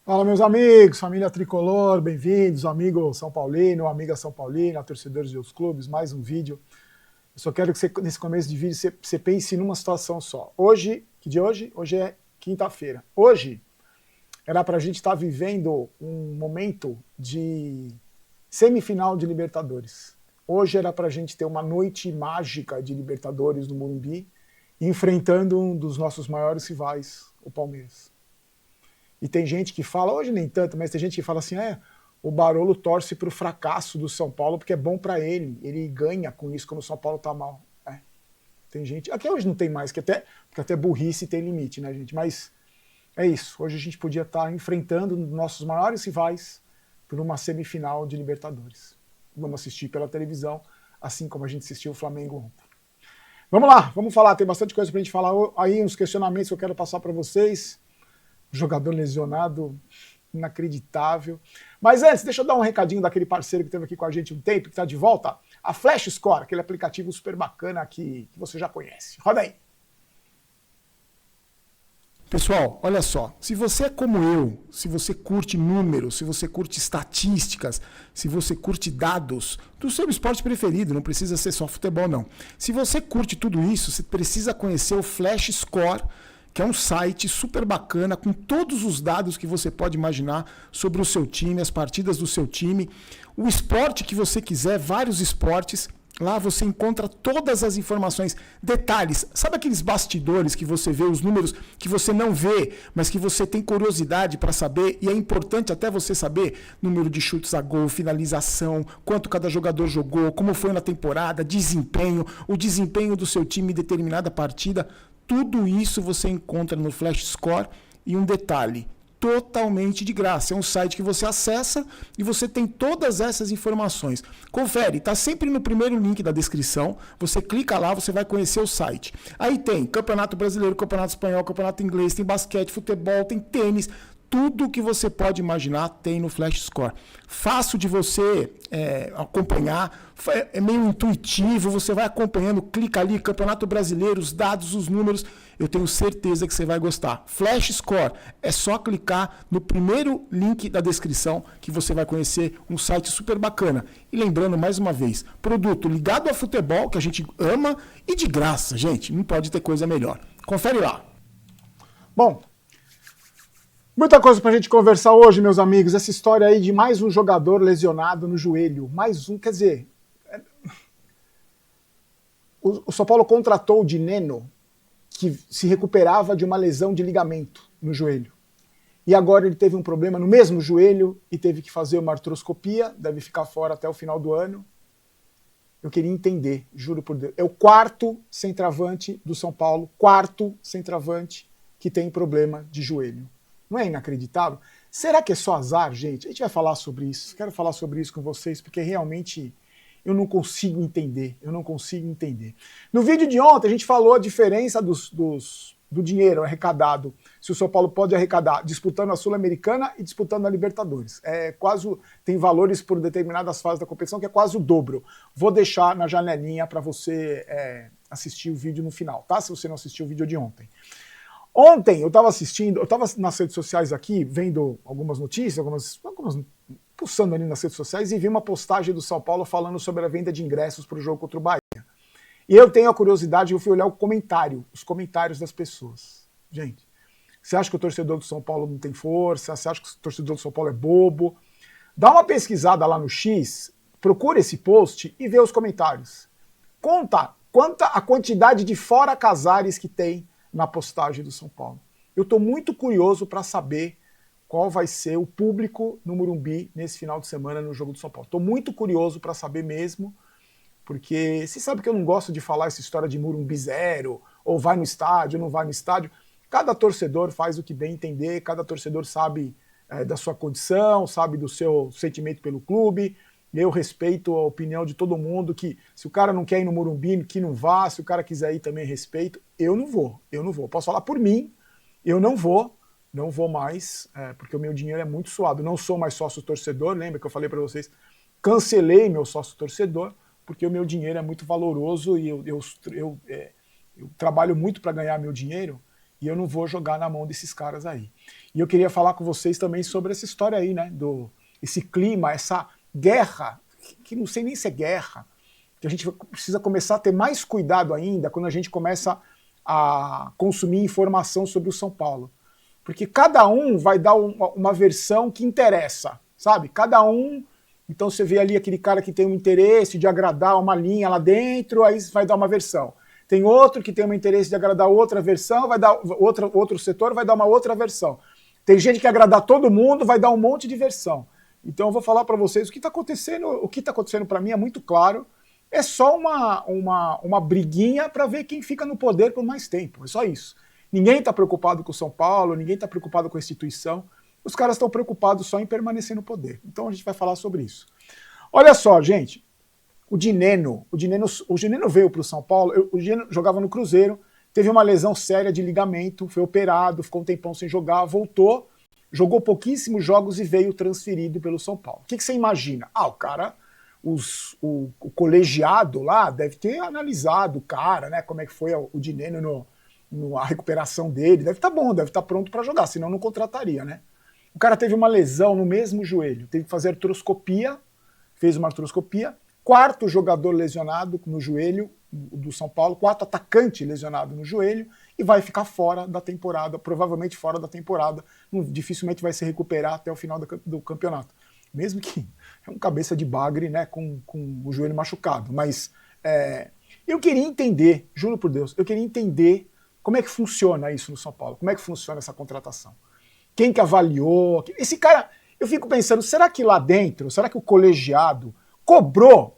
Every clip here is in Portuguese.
Fala, meus amigos, família tricolor, bem-vindos, amigo São Paulino, amiga São Paulina, torcedores dos clubes, mais um vídeo. Eu só quero que você, nesse começo de vídeo, você pense numa situação só. Hoje, que dia é hoje? Hoje é quinta-feira. Hoje era para a gente estar vivendo um momento de semifinal de Libertadores. Hoje era para a gente ter uma noite mágica de Libertadores no Morumbi, enfrentando um dos nossos maiores rivais, o Palmeiras. E tem gente que fala, hoje nem tanto, mas tem gente que fala assim, o Barolo torce para o fracasso do São Paulo porque é bom para ele ganha com isso quando o São Paulo tá mal. Tem gente, aqui hoje não tem mais, porque até burrice tem limite, né, gente? Mas é isso, hoje a gente podia estar enfrentando nossos maiores rivais por uma semifinal de Libertadores. Vamos assistir pela televisão, assim como a gente assistiu o Flamengo ontem. Vamos lá, vamos falar, tem bastante coisa pra gente falar aí, uns questionamentos que eu quero passar para vocês. Jogador lesionado, inacreditável. Mas antes, deixa eu dar um recadinho daquele parceiro que esteve aqui com a gente um tempo, que está de volta, a Flash Score, aquele aplicativo super bacana que você já conhece. Roda aí. Pessoal, olha só, se você é como eu, se você curte números, se você curte estatísticas, se você curte dados do seu esporte preferido, não precisa ser só futebol não. Se você curte tudo isso, você precisa conhecer o Flash Score, que é um site super bacana, com todos os dados que você pode imaginar sobre o seu time, as partidas do seu time, o esporte que você quiser, vários esportes. Lá você encontra todas as informações, detalhes. Sabe aqueles bastidores que você vê, os números que você não vê, mas que você tem curiosidade para saber, e é importante até você saber número de chutes a gol, finalização, quanto cada jogador jogou, como foi na temporada, desempenho, o desempenho do seu time em determinada partida. Tudo isso você encontra no Flash Score. E um detalhe, totalmente de graça. É um site que você acessa e você tem todas essas informações. Confere, está sempre no primeiro link da descrição. Você clica lá, você vai conhecer o site. Aí tem Campeonato Brasileiro, Campeonato Espanhol, Campeonato Inglês, tem basquete, futebol, tem tênis. Tudo que você pode imaginar tem no Flash Score. Fácil de você acompanhar, é meio intuitivo, você vai acompanhando, clica ali, Campeonato Brasileiro, os dados, os números, eu tenho certeza que você vai gostar. Flash Score, é só clicar no primeiro link da descrição que você vai conhecer um site super bacana. E lembrando mais uma vez, produto ligado a futebol, que a gente ama, e de graça, gente, não pode ter coisa melhor. Confere lá. Bom, muita coisa pra gente conversar hoje, meus amigos. Essa história aí de mais um jogador lesionado no joelho. Mais um, quer dizer... O São Paulo contratou o Dineno, que se recuperava de uma lesão de ligamento no joelho. E agora ele teve um problema no mesmo joelho e teve que fazer uma artroscopia, deve ficar fora até o final do ano. Eu queria entender, juro por Deus. É o quarto centroavante do São Paulo, quarto centroavante que tem problema de joelho. Não é inacreditável? Será que é só azar, gente? A gente vai falar sobre isso. Quero falar sobre isso com vocês, porque realmente eu não consigo entender. Eu não consigo entender. No vídeo de ontem, a gente falou a diferença do dinheiro arrecadado, se o São Paulo pode arrecadar disputando a Sul-Americana e disputando a Libertadores. Tem valores por determinadas fases da competição que é quase o dobro. Vou deixar na janelinha para você assistir o vídeo no final, tá? Se você não assistiu o vídeo de ontem. Ontem eu estava nas redes sociais aqui, vendo algumas notícias, algumas pulsando ali nas redes sociais, e vi uma postagem do São Paulo falando sobre a venda de ingressos para o jogo contra o Bahia. E eu tenho a curiosidade, eu fui olhar os comentários das pessoas. Gente, você acha que o torcedor do São Paulo não tem força? Você acha que o torcedor do São Paulo é bobo? Dá uma pesquisada lá no X, procura esse post e vê os comentários. Quanta a quantidade de fora casares que tem na postagem do São Paulo. Eu estou muito curioso para saber qual vai ser o público no Morumbi nesse final de semana no jogo do São Paulo. Estou muito curioso para saber mesmo, porque você sabe que eu não gosto de falar essa história de Morumbi zero, ou vai no estádio, ou não vai no estádio. Cada torcedor faz o que bem entender, cada torcedor sabe da sua condição, sabe do seu sentimento pelo clube. Eu respeito a opinião de todo mundo, que se o cara não quer ir no Morumbi, que não vá, se o cara quiser ir também respeito. Eu não vou. Posso falar por mim, eu não vou mais, porque o meu dinheiro é muito suado. Não sou mais sócio torcedor, lembra que eu falei para vocês, cancelei meu sócio torcedor, porque o meu dinheiro é muito valoroso e eu trabalho muito para ganhar meu dinheiro, E eu não vou jogar na mão desses caras aí. E eu queria falar com vocês também sobre essa história aí, né? Esse clima, essa guerra, que não sei nem se é guerra, que a gente precisa começar a ter mais cuidado ainda quando a gente começa a consumir informação sobre o São Paulo. Porque cada um vai dar uma versão que interessa, sabe? Cada um. Então você vê ali aquele cara que tem um interesse de agradar uma linha lá dentro, aí vai dar uma versão. Tem outro que tem um interesse de agradar outra versão, vai dar outro setor, vai dar uma outra versão. Tem gente que quer agradar todo mundo, vai dar um monte de versão. Então eu vou falar para vocês o que está acontecendo para mim é muito claro, é só uma briguinha para ver quem fica no poder por mais tempo, é só isso. Ninguém está preocupado com o São Paulo, ninguém está preocupado com a instituição, os caras estão preocupados só em permanecer no poder. Então a gente vai falar sobre isso. Olha só, gente, o Dineno veio para o São Paulo, o Dineno jogava no Cruzeiro, teve uma lesão séria de ligamento, foi operado, ficou um tempão sem jogar, voltou, jogou pouquíssimos jogos e veio transferido pelo São Paulo. O que você imagina? O cara, o colegiado lá deve ter analisado o cara, né, como é que foi o Dineno a recuperação dele, deve estar bom, deve estar pronto para jogar, senão não contrataria, né? O cara teve uma lesão no mesmo joelho, teve que fazer artroscopia, fez uma artroscopia, quarto jogador lesionado no joelho do São Paulo, quarto atacante lesionado no joelho, e vai ficar fora da temporada, provavelmente fora da temporada, dificilmente vai se recuperar até o final do campeonato. Mesmo que é um cabeça de bagre, né, com o joelho machucado. Mas eu queria entender, juro por Deus, eu queria entender como é que funciona isso no São Paulo, como é que funciona essa contratação. Quem que avaliou? Esse cara, eu fico pensando, será que lá dentro, será que o colegiado cobrou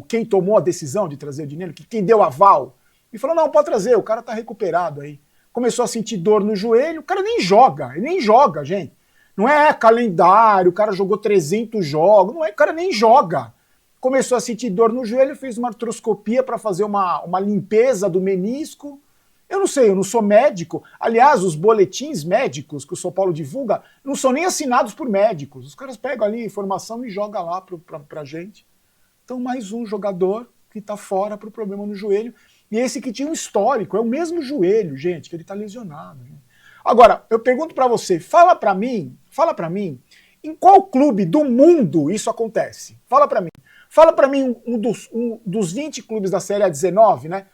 quem tomou a decisão de trazer o dinheiro, quem deu aval, e falou, não, pode trazer, o cara tá recuperado aí. Começou a sentir dor no joelho, o cara nem joga, gente. Não é calendário, o cara jogou 300 jogos, não é, o cara nem joga. Começou a sentir dor no joelho, fez uma artroscopia para fazer uma limpeza do menisco. Eu não sei, eu não sou médico. Aliás, os boletins médicos que o São Paulo divulga não são nem assinados por médicos. Os caras pegam ali informação e jogam lá pra gente. Então, mais um jogador que tá fora pro problema no joelho. E esse que tinha um histórico, é o mesmo joelho, gente, que ele tá lesionado. Gente. Agora, eu pergunto para você, fala para mim, em qual clube do mundo isso acontece? Fala para mim um dos 20 clubes da Série A19, né?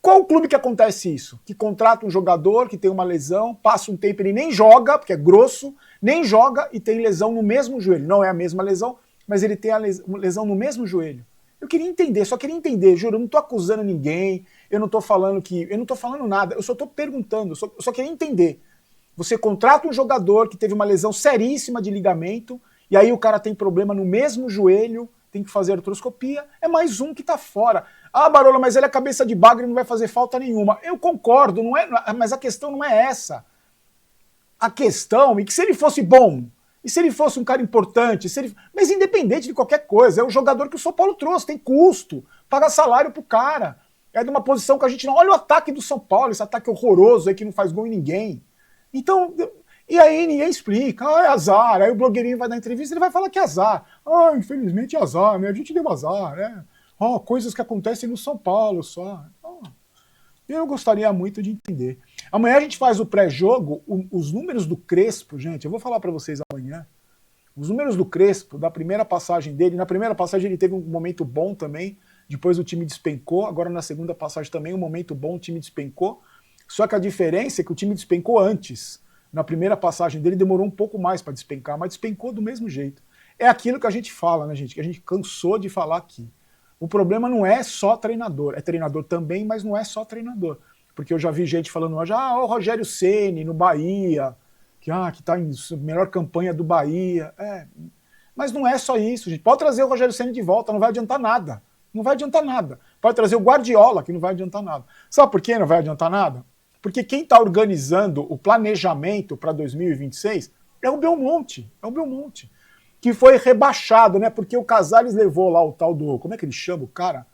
Qual clube que acontece isso? Que contrata um jogador que tem uma lesão, passa um tempo, ele nem joga, porque é grosso, nem joga e tem lesão no mesmo joelho. Não é a mesma lesão, mas ele tem a lesão no mesmo joelho. Eu queria entender, só queria entender, juro, eu não tô acusando ninguém, eu não tô falando nada, eu só tô perguntando, eu só queria entender. Você contrata um jogador que teve uma lesão seríssima de ligamento, e aí o cara tem problema no mesmo joelho, tem que fazer artroscopia, é mais um que tá fora. Ah, Barola, mas ele é cabeça de bagre e não vai fazer falta nenhuma. Eu concordo, mas a questão não é essa. A questão é que se ele fosse bom, e se ele fosse um cara importante, mas independente de qualquer coisa, é o jogador que o São Paulo trouxe, tem custo, paga salário pro cara. É de uma posição que a gente não... Olha o ataque do São Paulo, esse ataque horroroso aí que não faz gol em ninguém. Então, e aí ninguém explica, é azar, aí o blogueirinho vai dar entrevista e ele vai falar que é azar. Infelizmente é azar, né? A gente deu azar, né? Coisas que acontecem no São Paulo só. Eu gostaria muito de entender. Amanhã a gente faz o pré-jogo, os números do Crespo, gente, eu vou falar para vocês amanhã. Os números do Crespo, da primeira passagem dele, na primeira passagem ele teve um momento bom também, depois o time despencou, agora na segunda passagem também um momento bom, o time despencou. Só que a diferença é que o time despencou antes. Na primeira passagem dele demorou um pouco mais para despencar, mas despencou do mesmo jeito. É aquilo que a gente fala, né, gente? Que a gente cansou de falar aqui. O problema não é só treinador. É treinador também, mas não é só treinador. Porque eu já vi gente falando hoje, o Rogério Ceni no Bahia, que tá em melhor campanha do Bahia. Mas não é só isso, gente. Pode trazer o Rogério Ceni de volta, não vai adiantar nada. Não vai adiantar nada. Pode trazer o Guardiola, que não vai adiantar nada. Sabe por que não vai adiantar nada? Porque quem está organizando o planejamento para 2026 é o Belmonte. Que foi rebaixado, né? Porque o Casares levou lá o tal do... Como é que ele chama o cara?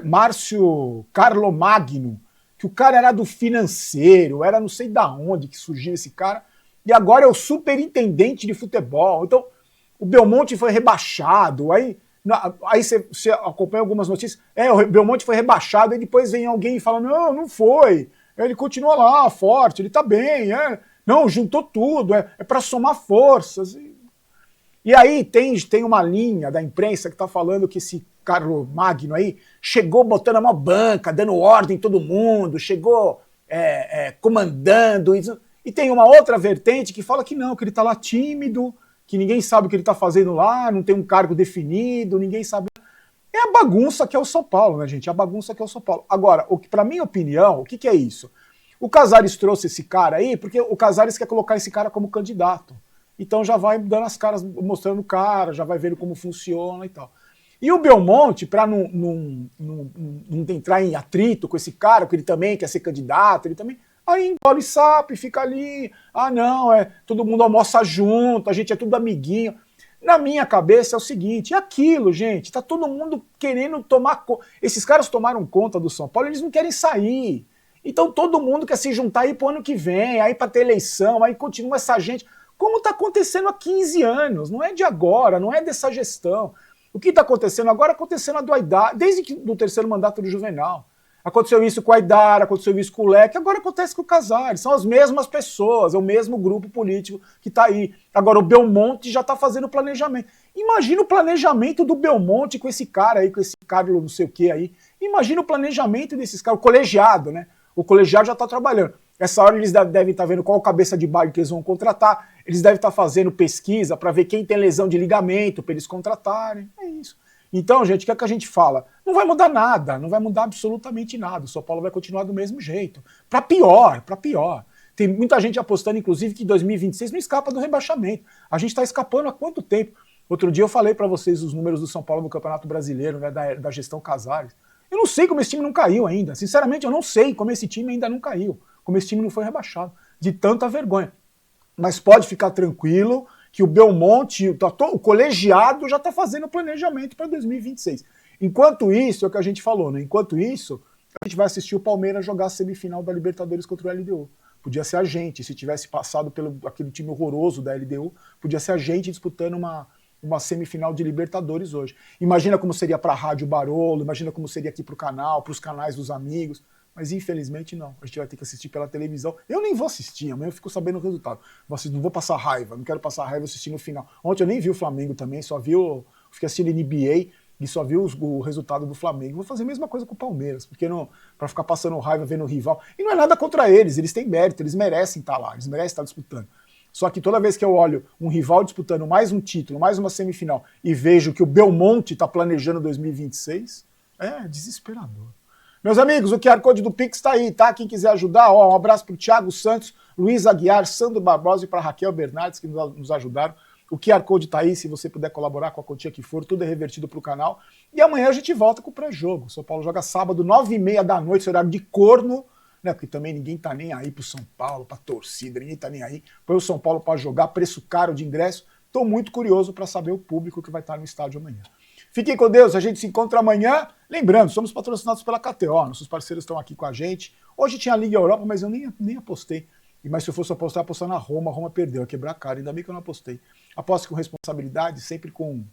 Márcio Carlomagno. Que o cara era do financeiro, era não sei da onde que surgiu esse cara. E agora é o superintendente de futebol. Então, o Belmonte foi rebaixado. Aí você acompanha algumas notícias. O Belmonte foi rebaixado. E depois vem alguém e fala, não foi. Ele continua lá, forte, ele tá bem, não, juntou tudo, é para somar forças. E aí tem uma linha da imprensa que tá falando que esse Carlo Magno aí chegou botando a mão banca, dando ordem em todo mundo, chegou comandando. E tem uma outra vertente que fala que não, que ele tá lá tímido, que ninguém sabe o que ele tá fazendo lá, não tem um cargo definido, ninguém sabe. É a bagunça que é o São Paulo, né, gente? É a bagunça que é o São Paulo. Agora, para minha opinião, o que é isso? O Casares trouxe esse cara aí porque o Casares quer colocar esse cara como candidato. Então já vai dando as caras, mostrando o cara, já vai vendo como funciona e tal. E o Belmonte, para não entrar em atrito com esse cara, porque ele também quer ser candidato, ele também... Aí engole sapo e fica ali, não, todo mundo almoça junto, a gente é tudo amiguinho. Na minha cabeça é o seguinte, é aquilo, gente, tá todo mundo querendo tomar conta. Esses caras tomaram conta do São Paulo, eles não querem sair. Então todo mundo quer se juntar aí pro ano que vem, aí para ter eleição, aí continua essa gente. Como está acontecendo há 15 anos, não é de agora, não é dessa gestão. O que está acontecendo agora acontecendo do Aidar, desde o terceiro mandato do Juvenal. Aconteceu isso com o Aidar, aconteceu isso com o Leque, agora acontece com o Casares. São as mesmas pessoas, é o mesmo grupo político que está aí. Agora o Belmonte já está fazendo planejamento. Imagina o planejamento do Belmonte com esse cara aí, com esse Carlos não sei o que aí. Imagina o planejamento desses caras, o colegiado, né? O colegiado já está trabalhando. Essa hora eles devem estar vendo qual cabeça de baile que eles vão contratar. Eles devem estar fazendo pesquisa para ver quem tem lesão de ligamento, para eles contratarem. É isso. Então, gente, o que é que a gente fala? Não vai mudar nada, não vai mudar absolutamente nada. O São Paulo vai continuar do mesmo jeito. Para pior, para pior. Tem muita gente apostando, inclusive, que 2026 não escapa do rebaixamento. A gente está escapando há quanto tempo? Outro dia eu falei para vocês os números do São Paulo no Campeonato Brasileiro, né, da gestão Casares. Eu não sei como esse time não caiu ainda. Sinceramente, eu não sei como esse time ainda não caiu. Como esse time não foi rebaixado. De tanta vergonha. Mas pode ficar tranquilo que o Belmonte, o colegiado já está fazendo o planejamento para 2026. Enquanto isso, é o que a gente falou, né? Enquanto isso, a gente vai assistir o Palmeiras jogar a semifinal da Libertadores contra o LDU. Podia ser a gente, se tivesse passado pelo aquele time horroroso da LDU, podia ser a gente disputando uma semifinal de Libertadores hoje. Imagina como seria para a Rádio Barolo, imagina como seria aqui para o canal, para os canais dos amigos. Mas infelizmente não, a gente vai ter que assistir pela televisão. Eu nem vou assistir, amanhã eu fico sabendo o resultado. Não vou passar raiva, não quero passar raiva assistindo o final. Ontem eu nem vi o Flamengo também, fiquei assistindo NBA e só vi o resultado do Flamengo. Vou fazer a mesma coisa com o Palmeiras, porque para ficar passando raiva vendo o rival. E não é nada contra eles têm mérito, eles merecem estar lá, eles merecem estar disputando. Só que toda vez que eu olho um rival disputando mais um título, mais uma semifinal, e vejo que o Belmonte está planejando 2026, é desesperador. Meus amigos, o QR Code do Pix está aí, tá? Quem quiser ajudar, um abraço para o Thiago Santos, Luiz Aguiar, Sandro Barbosa e para Raquel Bernardes, que nos ajudaram. O QR Code está aí, se você puder colaborar com a quantia que for, tudo é revertido para o canal. E amanhã a gente volta com o pré-jogo. O São Paulo joga sábado, 9h30 da noite, esse horário de corno, né? Porque também ninguém tá nem aí pro São Paulo, pra torcida, ninguém tá nem aí. Põe o São Paulo para jogar, preço caro de ingresso. Estou muito curioso para saber o público que vai estar no estádio amanhã. Fiquem com Deus, a gente se encontra amanhã. Lembrando, somos patrocinados pela KTO, nossos parceiros estão aqui com a gente. Hoje tinha a Liga Europa, mas eu nem apostei. Mas se eu fosse apostar na Roma, a Roma perdeu, ia quebrar a cara, ainda bem que eu não apostei. Aposte com responsabilidade, sempre com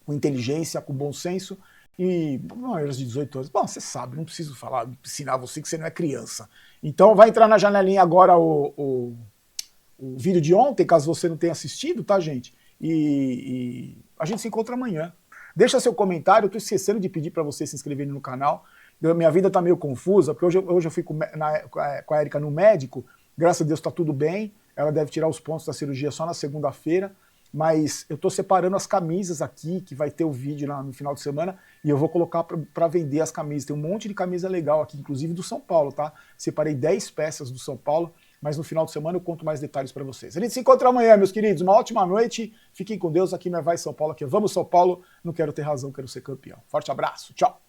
inteligência, com bom senso e maiores de 18 anos. Bom, você sabe, não preciso ensinar você que você não é criança. Então vai entrar na janelinha agora o vídeo de ontem, caso você não tenha assistido, tá, gente? E a gente se encontra amanhã. Deixa seu comentário, eu tô esquecendo de pedir para você se inscrever no canal. Minha vida tá meio confusa, porque hoje eu fui com a Érica no médico, graças a Deus tá tudo bem, ela deve tirar os pontos da cirurgia só na segunda-feira, mas eu tô separando as camisas aqui, que vai ter o vídeo lá no final de semana, e eu vou colocar para vender as camisas. Tem um monte de camisa legal aqui, inclusive do São Paulo, tá? Separei 10 peças do São Paulo, mas no final de semana eu conto mais detalhes para vocês. A gente se encontra amanhã, meus queridos. Uma ótima noite. Fiquem com Deus. Aqui não é Vai São Paulo, aqui é Vamos São Paulo. Não quero ter razão, quero ser campeão. Forte abraço. Tchau.